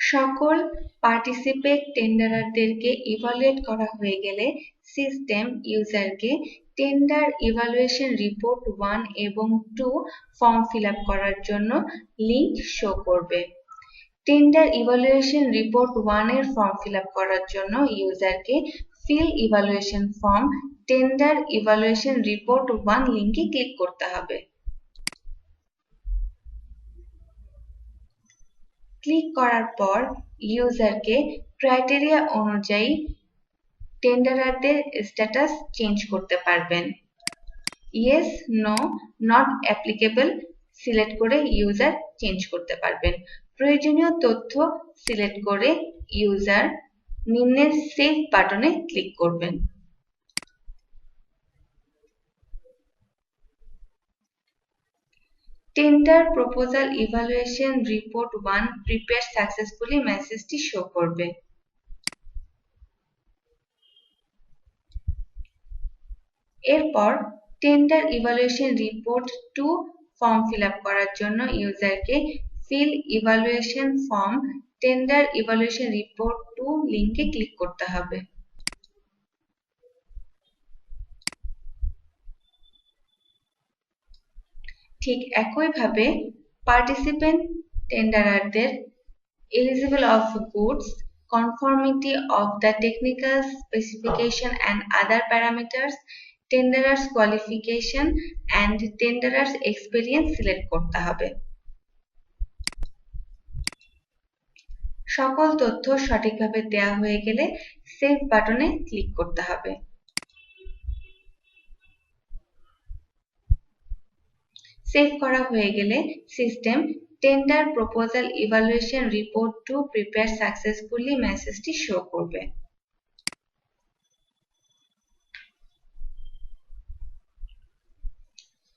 সকল participate টেন্ডারদেরকে evaluate করা হয়ে গেলে সিস্টেম ইউজারকে টেন্ডার ইভালুয়েশন রিপোর্ট 1 এবং 2 ফর্ম ফিল আপ করার জন্য লিংক শো করবে। টেন্ডার ইভালুয়েশন রিপোর্ট 1 এর ফর্ম ফিল আপ করার জন্য ইউজারকে fill evaluation form tender evaluation report 1 লিংকে ক্লিক করতে হবে। ক্লিক করার পর ইউজারকে ক্রাইটেরিয়া অনুযায়ী টেন্ডারদের স্ট্যাটাস চেঞ্জ করতে পারবেন। Yes, no, not applicable select করে ইউজার চেঞ্জ করতে পারবেন। প্রয়োজনীয় তথ্য সিলেক্ট করে ইউজার নিম্নের সেভ বাটনে ক্লিক করবেন। Tender proposal evaluation report 1 prepare successfully মেসেজটি শো করবে। এরপর tender evaluation report 2 form fill up করার জন্য ইউজারকে fill evaluation form tender evaluation report 2 লিংকে ক্লিক করতে হবে। ঠিক একইভাবে পার্টিসিপেন্ট টেন্ডারদের eligible of goods, conformity of the technical specification and other parameters, tenderers qualification and tenderers experience select করতে হবে। সকল তথ্য সঠিকভাবে দেওয়া হয়ে গেলে সেভ বাটনে ক্লিক করতে হবে। সেভ করা হয়ে গেলে system tender proposal evaluation report 2 prepare successfully মেসেজটি শো করবে।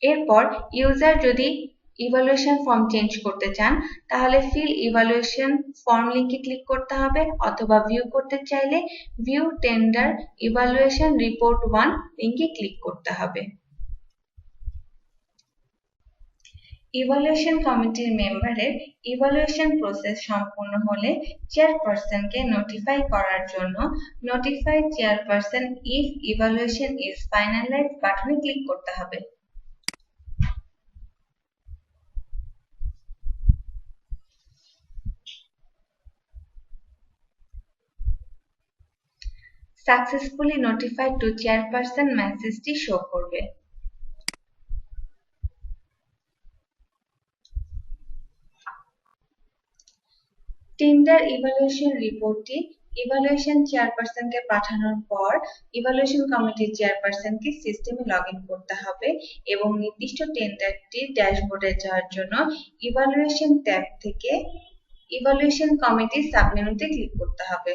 এরপর ইউজার যদি ইভালুয়েশন ফর্ম চেঞ্জ করতে চান তাহলে ফিল ইভালুয়েশন ফর্ম লিংকে ক্লিক করতে হবে, অথবা ভিউ করতে চাইলে ভিউ টেন্ডার ইভালুয়েশন রিপোর্ট 1 লিংকে ক্লিক করতে হবে। ইভালুয়েশন কমিটির মেম্বারের ইভালুয়েশন প্রসেস সম্পূর্ণ হলে চেয়ারপারসনকে নোটিফাই করার জন্য notify chairperson if evaluation is finalized বাটনে ক্লিক করতে হবে। সাকসেসফুলি নোটিফাইড টু চেয়ারপারসন মেসেজটি শো করবে। টেন্ডার ইভালুয়েশন রিপোর্টটি ইভালুয়েশন চেয়ারপারসনকে পাঠানোর পর ইভালুয়েশন কমিটির চেয়ারপারসনকে সিস্টেমে লগ ইন করতে হবে এবং নির্দিষ্ট টেন্ডারটির ড্যাশবোর্ডে যাওয়ার জন্য ইভালুয়েশন ট্যাব থেকে ইভালুয়েশন কমিটি সাবমেনুতে ক্লিক করতে হবে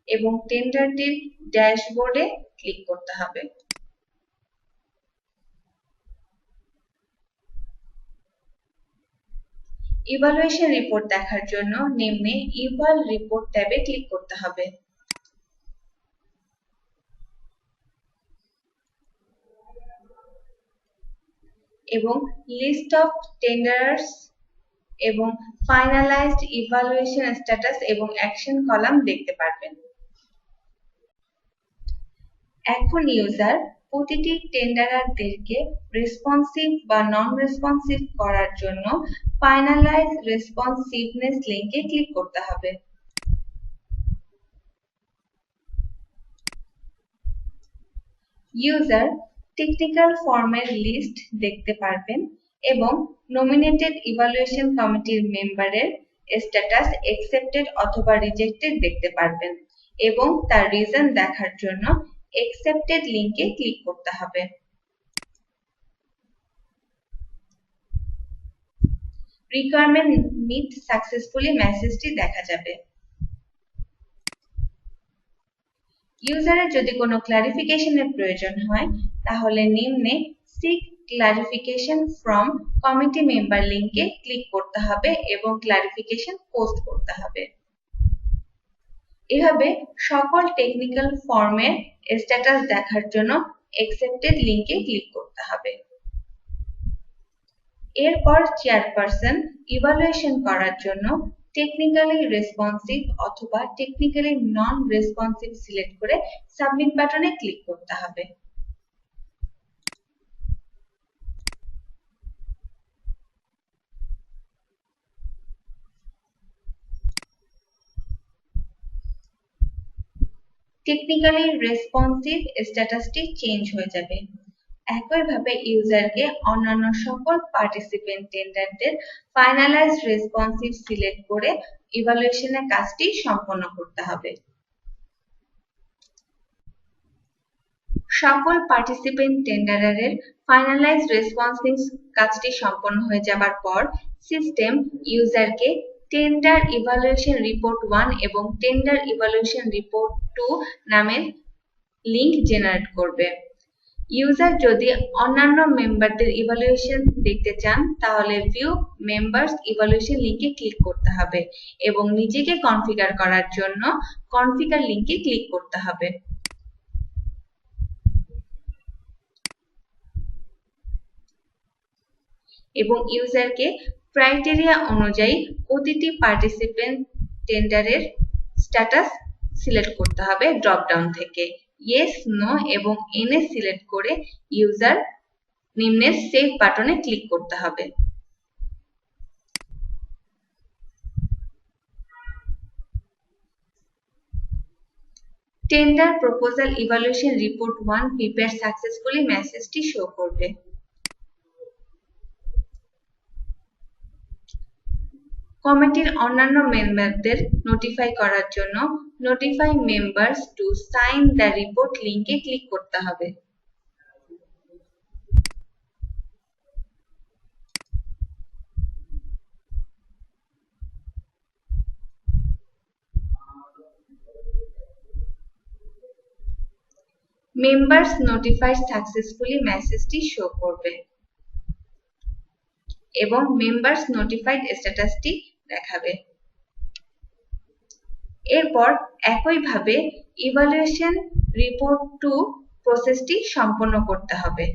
এবং টেন্ডারটির ড্যাশবোর্ডে ক্লিক করতে হবে। ইভালুয়েশন রিপোর্ট দেখার জন্য নিম্নে ইভাল রিপোর্ট ট্যাবে ক্লিক করতে হবে। এবং লিস্ট অফ টেন্ডারার্স এবং ফাইনালাইজড ইভালুয়েশন স্ট্যাটাস এবং অ্যাকশন কলাম দেখতে পারবেন। এখন ইউজার প্রতিটি টেন্ডারদেরকে রেসপন্সিভ বা নন রেসপন্সিভ করার জন্য ফাইনালাইজ রেসপন্সিভনেস লিংকে ক্লিক করতে হবে। ইউজার টেকনিক্যাল ফর্মের লিস্ট দেখতে পারবেন এবং নমিনেটেড ইভালুয়েশন কমিটির মেম্বারের স্ট্যাটাস অ্যাকসেপ্টেড অথবা রিজেক্টেড দেখতে পারবেন এবং তার রিজন দেখার জন্য অ্যাকসেপ্টেড লিংকে ক্লিক করতে হবে। রিকোয়ারমেন্ট মিট সাকসেসফুলি মেসেজটি দেখা যাবে। ইউজারের যদি কোনো ক্লারিফিকেশনের প্রয়োজন হয় তাহলে নিম্নে seek clarification from committee member লিংকে ক্লিক করতে হবে এবং ক্লারিফিকেশন পোস্ট করতে হবে। এভাবে সকল টেকনিক্যাল ফর্মের স্ট্যাটাস দেখার জন্য অ্যাকসেপ্টেড লিংকে ক্লিক করতে হবে। এরপর চেয়ারপারসন ইভালুয়েশন করার জন্য টেকনিক্যালি রেসপন্সিভ অথবা টেকনিক্যালি নন রেসপন্সিভ সিলেক্ট করে সাবমিট বাটনে ক্লিক করতে হবে। টেকনিক্যালি রেসপন্সিভ স্ট্যাটাসটি চেঞ্জ হয়ে যাবে। একইভাবে ইউজারকে অন্যান্য সকল পার্টিসিপেন্ট টেন্ডারদের ফাইনালাইজড রেসপন্সিভ সিলেক্ট করে ইভালুয়েশনের কাজটি সম্পন্ন করতে হবে। সকল পার্টিসিপেন্ট টেন্ডারের ফাইনালাইজড রেসপন্সিভ কাজটি সম্পন্ন হয়ে যাবার পর সিস্টেম ইউজারকে টেন্ডার ইভালুয়েশন রিপোর্ট 1 এবং টেন্ডার ইভালুয়েশন রিপোর্ট 2 নামের লিংক জেনারেট করবে। ইউজার যদি অন্যান্য মেম্বারদের ইভালুয়েশন দেখতে চান তাহলে ভিউ মেম্বার্স ইভালুয়েশন লিংকে ক্লিক করতে হবে এবং নিজেকে কনফিগার করার জন্য কনফিগার লিংকে ক্লিক করতে হবে। এবং ইউজারকে ক্রাইটেরিয়া অনুযায়ী প্রতিটি পার্টিসিপেন্ট টেন্ডারের স্ট্যাটাস সিলেক্ট করতে হবে ড্রপ ডাউন থেকে। ইয়েস, নো এবং এনএ সিলেক্ট করে ইউজার নিম্নের সেভ বাটনে ক্লিক করতে হবে। Tender proposal evaluation report 1 prepare successfully মেসেজটি শো করবে। কমিটির অন্যান্য মেম্বারদের নোটিফাই করার জন্য notify members to sign the report লিংকে ক্লিক করতে হবে। মেম্বার্স নোটিফাইড সাকসেসফুলি মেসেজটি শো করবে এবং মেম্বার্স নোটিফাইড স্ট্যাটাসটি দেখাবে। এরপর একইভাবে ইভালুয়েশন রিপোর্ট 2 প্রসেসটি সম্পন্ন করতে হবে।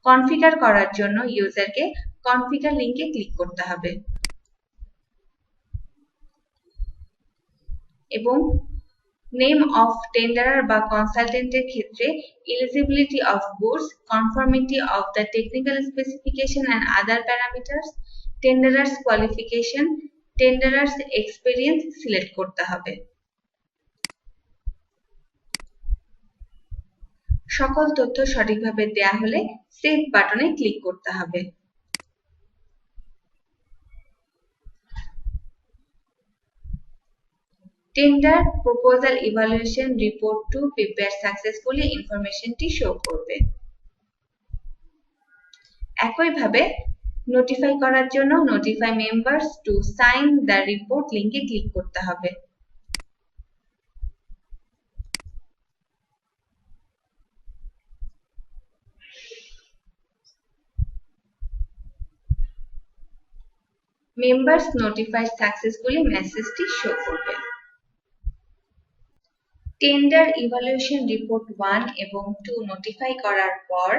কনফিগার করার জন্য ইউজারকে কনফিগার লিংকে ক্লিক করতে হবে এবং নেম অফ টেন্ডারার বা কনসালটেন্টের ক্ষেত্রে eligibility of goods, conformity of the technical specification and other parameters, টেন্ডারার্স qualification, টেন্ডারার্স experience select করতে হবে। সকল তথ্য সঠিকভাবে দেয়া হলে সেভ বাটনে ক্লিক করতে হবে। Tender proposal evaluation report 2 prepare successfully ইনফরমেশনটি শো করবে। একইভাবে নোটিফাই করার জন্য notify members to sign the report লিংকে ক্লিক করতে হবে। মেম্বার্স নোটিফাইড সাকসেসফুলি মেসেজটি শো করবে। টেন্ডার ইভালুয়েশন রিপোর্ট 1 এবং 2 নোটিফাই করার পর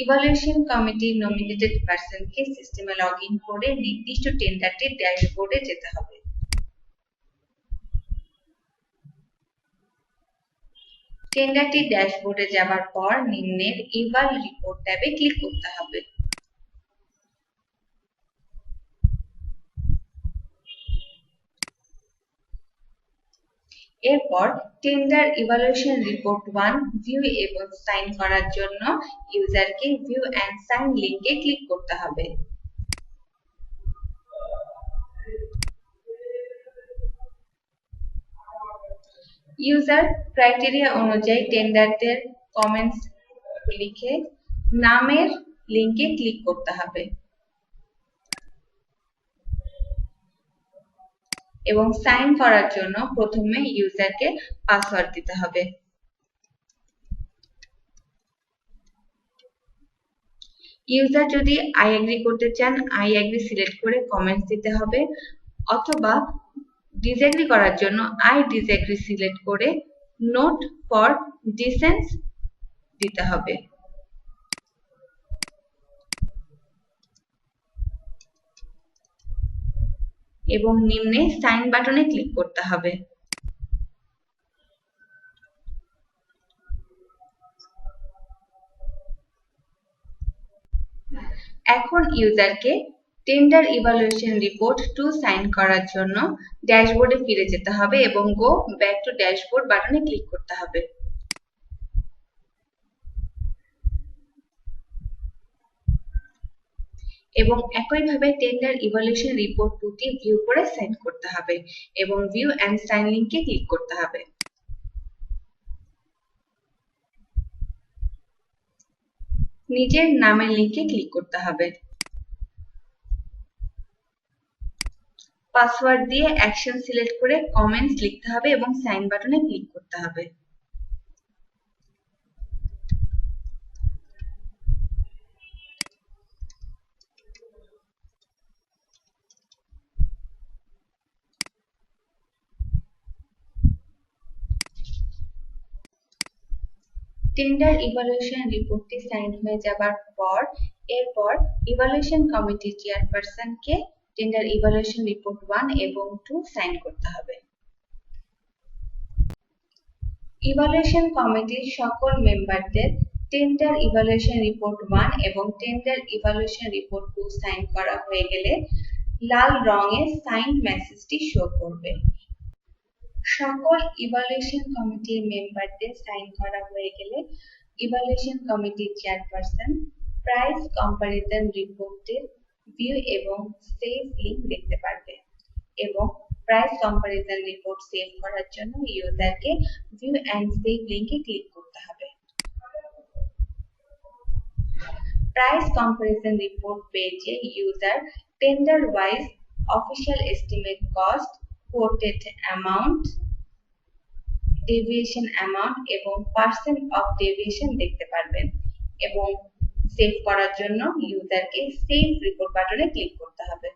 ইভালুয়েশন কমিটির নমিনেটেড পারসনকে সিস্টেমে লগ ইন করে নির্দিষ্ট টেন্ডারটির ড্যাশবোর্ডে যেতে হবে। টেন্ডারটির ড্যাশবোর্ডে যাবার পর নিম্নের ইভাল রিপোর্ট ট্যাবে ক্লিক করতে হবে। এরপর টেন্ডার ইভালুয়েশন রিপোর্ট 1 ভিউ এবং সাইন করার জন্য ইউজারকে ভিউ এন্ড সাইন লিংকে ক্লিক করতে হবে। ইউজার ক্রাইটেরিয়া অনুযায়ী টেন্ডারদের কমেন্টস লিখে নামের লিংকে ক্লিক করতে হবে এবং সাইন করার জন্য প্রথমে ইউজারকে পাসওয়ার্ড দিতে হবে। ইউজার যদি আই এগ্রি করতে চান আই এগ্রি সিলেক্ট করে কমেন্টস দিতে হবে অথবা ডিসএগ্রি করার জন্য আই ডিসএগ্রি সিলেক্ট করে নোট ফর ডিসেন্স দিতে হবে। এবং নিম্নে সাইন বাটনে ক্লিক করতে হবে। এখন ইউজারকে টেন্ডার ইভালুয়েশন রিপোর্ট 2 সাইন করার জন্য ড্যাশবোর্ডে ফিরে যেতে হবে এবং গো ব্যাক টু ড্যাশবোর্ড বাটনে ক্লিক করতে হবে। এবং একইভাবে টেন্ডার ইভালুয়েশন রিপোর্ট 2টি ভিউ করে সাইন করতে হবে এবং ভিউ অ্যান্ড সাইন লিঙ্কে ক্লিক করতে হবে। নিজের নামের লিঙ্কে ক্লিক করতে হবে। পাসওয়ার্ড দিয়ে অ্যাকশন সিলেক্ট করে কমেন্টস লিখতে হবে এবং সাইন বাটনে ক্লিক করতে হবে। টেন্ডার ইভালুয়েশন রিপোর্টটি সাইন হয়ে যাবার পর এরপর ইভালুয়েশন কমিটির চেয়ারপারসনকে টেন্ডার ইভালুয়েশন রিপোর্ট 1 এবং 2 সাইন করতে হবে। ইভালুয়েশন কমিটির সকল মেম্বারদের টেন্ডার ইভালুয়েশন রিপোর্ট 1 এবং টেন্ডার ইভালুয়েশন রিপোর্ট 2 সাইন করা হয়ে গেলে লাল রঙে সাইন মেসেজটি শো করবে। সকল ইভালুয়েশন কমিটির মেম্বারদের সাইন করা হয়ে গেলে ইভালুয়েশন কমিটির চেয়ারপারসন প্রাইস কম্পারিজন রিপোর্টের ভিউ এবং সেভ লিংক দেখতে পারবে এবং প্রাইস কম্পারিজন রিপোর্ট সেভ করার জন্য ইউজারকে ভিউ অ্যান্ড সেভ লিংকে ক্লিক করতে হবে। প্রাইস কম্পারিজন রিপোর্ট পেজে user tender wise official estimate cost, quoted amount, deviation amount এবং percent of deviation দেখতে পারবেন এবং সেভ করার জন্য ইউজারকে সেভ রিপোর্ট বাটনে ক্লিক করতে হবে।